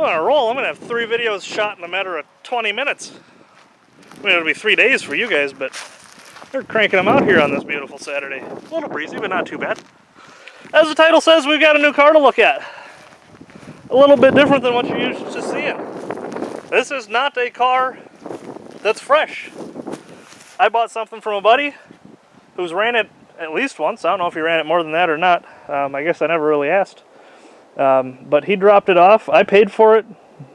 On a roll, I'm going to have 3 videos shot in a matter of 20 minutes. I mean, it'll be 3 days for you guys, but they're cranking them out here on this beautiful Saturday. A little breezy, but not too bad. As the title says, we've got a new car to look at. A little bit different than what you're used to seeing. This is not a car that's fresh. I bought something from a buddy who's ran it at least once. I don't know if he ran it more than that or not. I guess I never really asked. But he dropped it off. I paid for it.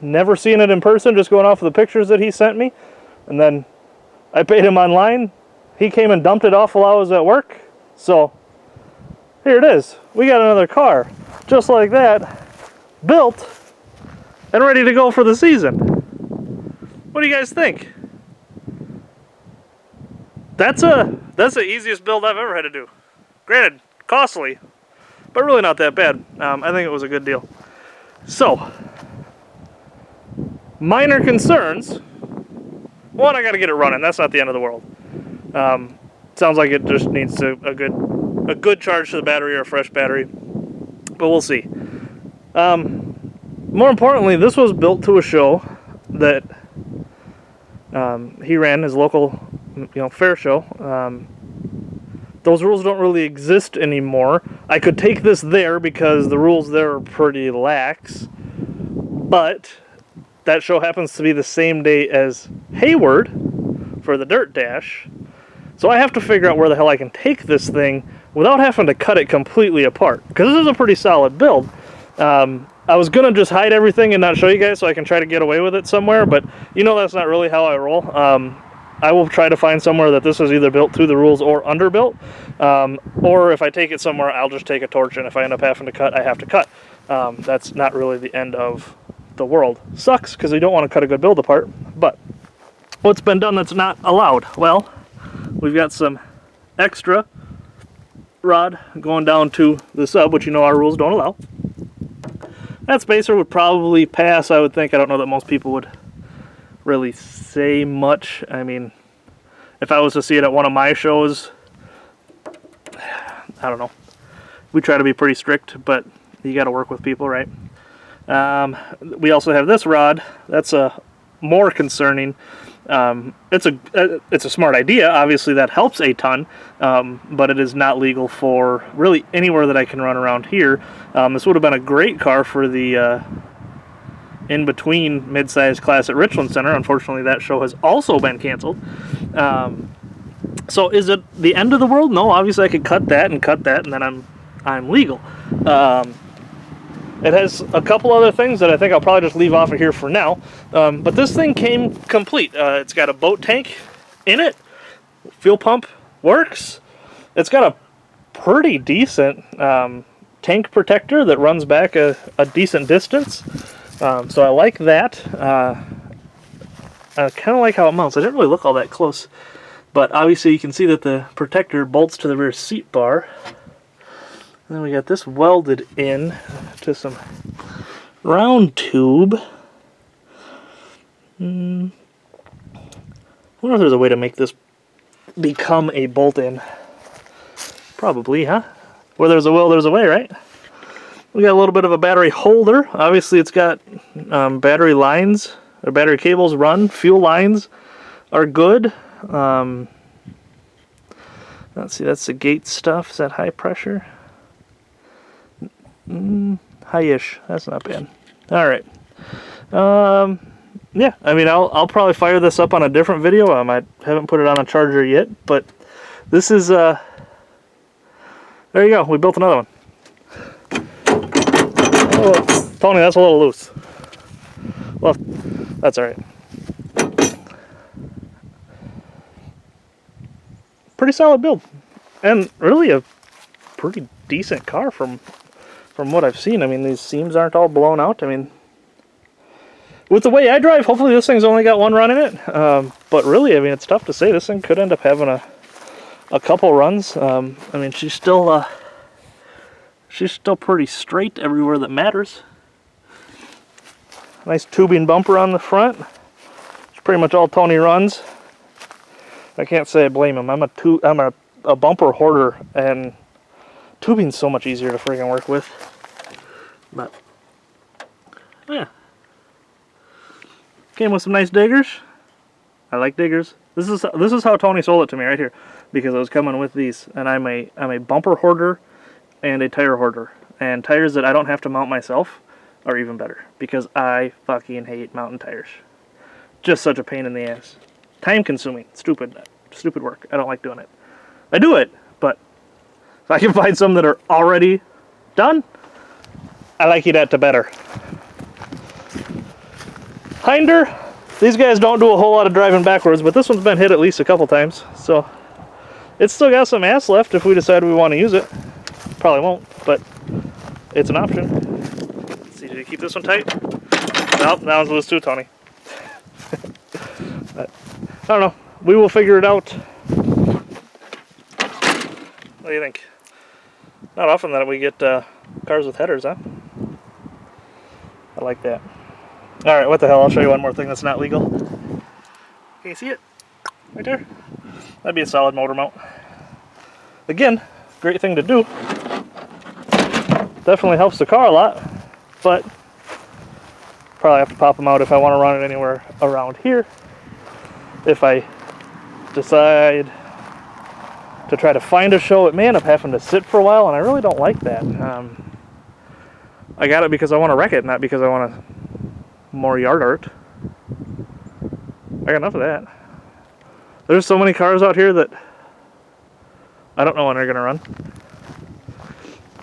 Never seen it in person, just going off of the pictures that he sent me. And then I paid him online. He came and dumped it off while I was at work. So here it is. We got another car just like that, built and ready to go for the season. What do you guys think? That's the easiest build I've ever had to do. Granted, costly, but really not that bad. I think it was a good deal. So, minor concerns. One, I got to get it running. That's not the end of the world. Sounds like it just needs a good charge to the battery or a fresh battery, but we'll see. More importantly, this was built to a show that he ran, his local, fair show. Those rules don't really exist anymore. I could take this there because the rules there are pretty lax, but that show happens to be the same day as Hayward for the Dirt Dash, so I have to figure out where the hell I can take this thing without having to cut it completely apart, because this is a pretty solid build. I was going to just hide everything and not show you guys so I can try to get away with it somewhere, but that's not really how I roll. I will try to find somewhere that this is either built to the rules or underbuilt, or if I take it somewhere, I'll just take a torch, and if I end up having to cut, I have to cut. That's not really the end of the world. Sucks, because you don't want to cut a good build apart, but what's been done that's not allowed? Well, we've got some extra rod going down to the sub, which our rules don't allow. That spacer would probably pass, I would think. I don't know that most people would really say much. I mean, if I was to see it at one of my shows, I don't know. We try to be pretty strict, but you got to work with people, right? We also have this rod. That's more concerning. It's a smart idea. Obviously, that helps a ton, but it is not legal for really anywhere that I can run around here. This would have been a great car for the in-between mid-sized class at Richland Center. Unfortunately, that show has also been canceled. So is it the end of the world? No, obviously I could cut that, and then I'm legal. It has a couple other things that I think I'll probably just leave off of here for now. But this thing came complete. It's got a boat tank in it. Fuel pump works. It's got a pretty decent tank protector that runs back a decent distance. So I like that. I kind of like how it mounts. I didn't really look all that close. But obviously you can see that the protector bolts to the rear seat bar. And then we got this welded in to some round tube. I wonder if there's a way to make this become a bolt-in. Probably, huh? Where there's a will, there's a way, right? We got a little bit of a battery holder. Obviously, it's got battery lines, or battery cables run. Fuel lines are good. Let's see, that's the gate stuff. Is that high pressure? High-ish. That's not bad. All right. Yeah, I mean, I'll probably fire this up on a different video. I haven't put it on a charger yet, but this is there you go. We built another one. Oh, Tony, that's a little loose. Well, that's all right. Pretty solid build, and really a pretty decent car from what I've seen. I mean, these seams aren't all blown out. I mean, with the way I drive, hopefully this thing's only got one run in it. But really, I mean, it's tough to say. This thing could end up having a couple runs. I mean, she's still pretty straight everywhere that matters. Nice tubing bumper on the front. It's pretty much all Tony runs. I can't say I blame him. I'm a bumper hoarder, and tubing's so much easier to friggin' work with. But yeah, Came with some nice diggers. I like diggers. This is how Tony sold it to me right here, because it was coming with these, and I'm a bumper hoarder and a tire hoarder, and tires that I don't have to mount myself are even better, because I fucking hate mountain tires. Just such a pain in the ass. Time consuming. Stupid work. I don't like doing it. I do it, but if I can find some that are already done, I like that to better. Hinder, these guys don't do a whole lot of driving backwards, but this one's been hit at least a couple times, so it's still got some ass left if we decide we want to use it. Probably won't, but it's an option. Let's see, did you keep this one tight? Nope, that one's loose too, Tony. But, I don't know. We will figure it out. What do you think? Not often that we get cars with headers, huh? I like that. Alright, what the hell? I'll show you one more thing that's not legal. Can you see it? Right there? That'd be a solid motor mount. Again, great thing to do. Definitely helps the car a lot, but probably have to pop them out if I want to run it anywhere around here. If I decide to try to find a show, it may end up having to sit for a while, and I really don't like that. I got it because I want to wreck it, not because I want more yard art. I got enough of that. There's so many cars out here that I don't know when they're going to run.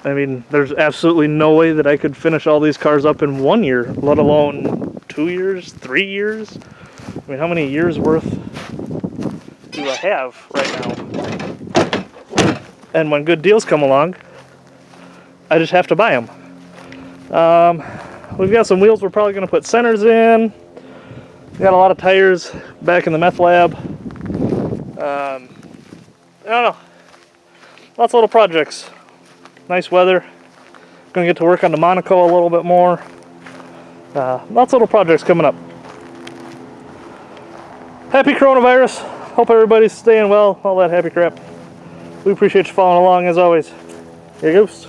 I mean, there's absolutely no way that I could finish all these cars up in 1 year, let alone 2 years, 3 years. I mean, how many years worth do I have right now? And when good deals come along, I just have to buy them. We've got some wheels we're probably going to put centers in. We've got a lot of tires back in the meth lab. I don't know. Lots of little projects. Nice weather. Going to get to work on the Monaco a little bit more. Lots of little projects coming up. Happy coronavirus. Hope everybody's staying well. All that happy crap. We appreciate you following along as always. Here goes.